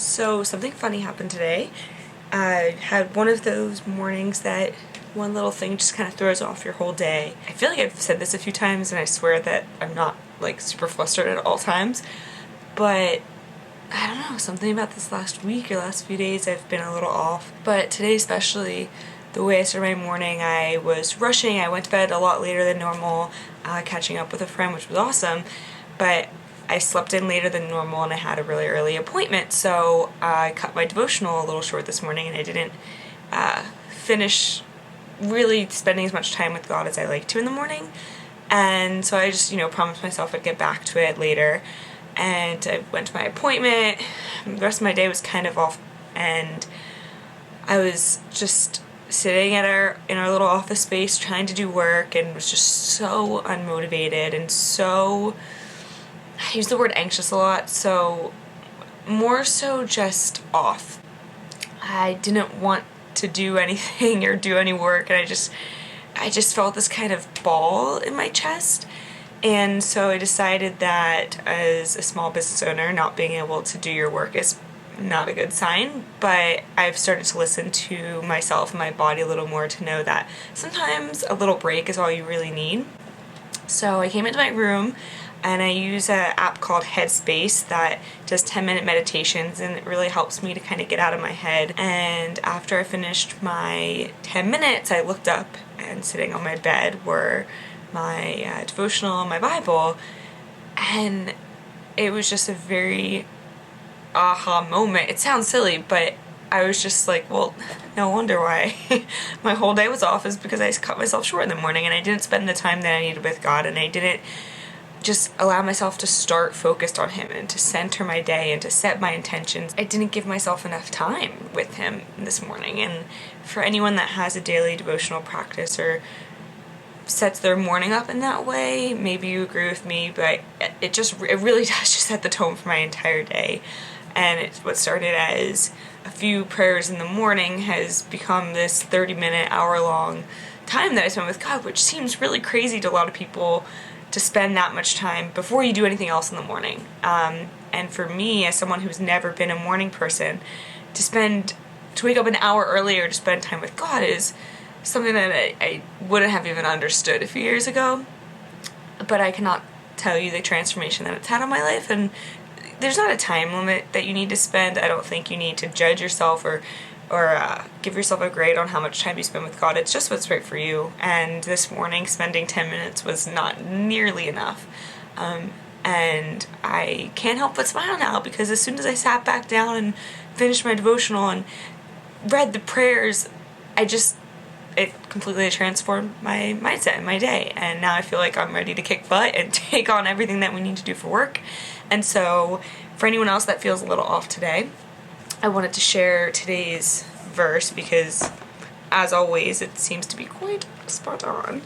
So something funny happened today. I had one of those mornings that one little thing just kind of throws off your whole day. I feel like I've said this a few times and I swear that I'm not like super flustered at all times, but I don't know, something about this last week or last few days I've been a little off. But today especially, the way I started my morning, I was rushing. I went to bed a lot later than normal, catching up with a friend, which was awesome, but I slept in later than normal and I had a really early appointment, so I cut my devotional a little short this morning and I didn't finish really spending as much time with God as I like to in the morning. And so I just, promised myself I'd get back to it later. And I went to my appointment. The rest of my day was kind of off, and I was just sitting in our little office space trying to do work and was just so unmotivated and so, I use the word anxious a lot, so more so just off. I didn't want to do anything or do any work, and I just felt this kind of ball in my chest. And so I decided that as a small business owner, not being able to do your work is not a good sign, but I've started to listen to myself and my body a little more to know that sometimes a little break is all you really need. So I came into my room and I use an app called Headspace that does 10-minute meditations, and it really helps me to kind of get out of my head. And after I finished my 10 minutes, I looked up, and sitting on my bed were my devotional and my Bible, and it was just a very aha moment. It sounds silly, but I was just like, well, no wonder why my whole day was off, is because I cut myself short in the morning and I didn't spend the time that I needed with God, and I didn't just allow myself to start focused on Him and to center my day and to set my intentions. I didn't give myself enough time with Him this morning. And for anyone that has a daily devotional practice or sets their morning up in that way, maybe you agree with me, but it really does just set the tone for my entire day. And it's what started as a few prayers in the morning has become this 30-minute, hour-long time that I spend with God, which seems really crazy to a lot of people, to spend that much time before you do anything else in the morning. And for me, as someone who's never been a morning person, to wake up an hour earlier to spend time with God is something that I wouldn't have even understood a few years ago. But I cannot tell you the transformation that it's had on my life, and there's not a time limit that you need to spend. I don't think you need to judge yourself or give yourself a grade on how much time you spend with God. It's just what's right for you. And this morning, spending 10 minutes was not nearly enough. And I can't help but smile now, because as soon as I sat back down and finished my devotional and read the prayers, it completely transformed my mindset and my day. And now I feel like I'm ready to kick butt and take on everything that we need to do for work. And so for anyone else that feels a little off today, I wanted to share today's verse because, as always, it seems to be quite spot on.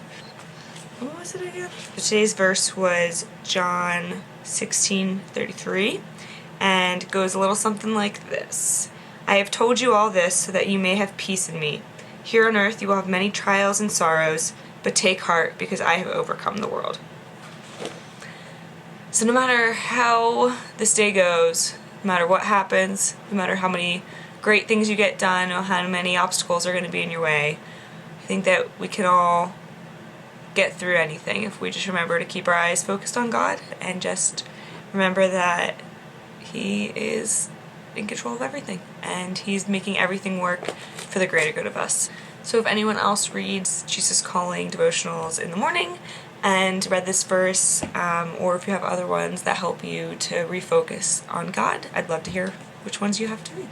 What was it again? Today's verse was John 16:33, and goes a little something like this. I have told you all this so that you may have peace in me. Here on earth you will have many trials and sorrows, but take heart, because I have overcome the world. So no matter how this day goes, no matter what happens, no matter how many great things you get done or how many obstacles are going to be in your way, I think that we can all get through anything if we just remember to keep our eyes focused on God and just remember that He is in control of everything and He's making everything work for the greater good of us. So if anyone else reads Jesus Calling devotionals in the morning and read this verse, or if you have other ones that help you to refocus on God, I'd love to hear which ones you have to read.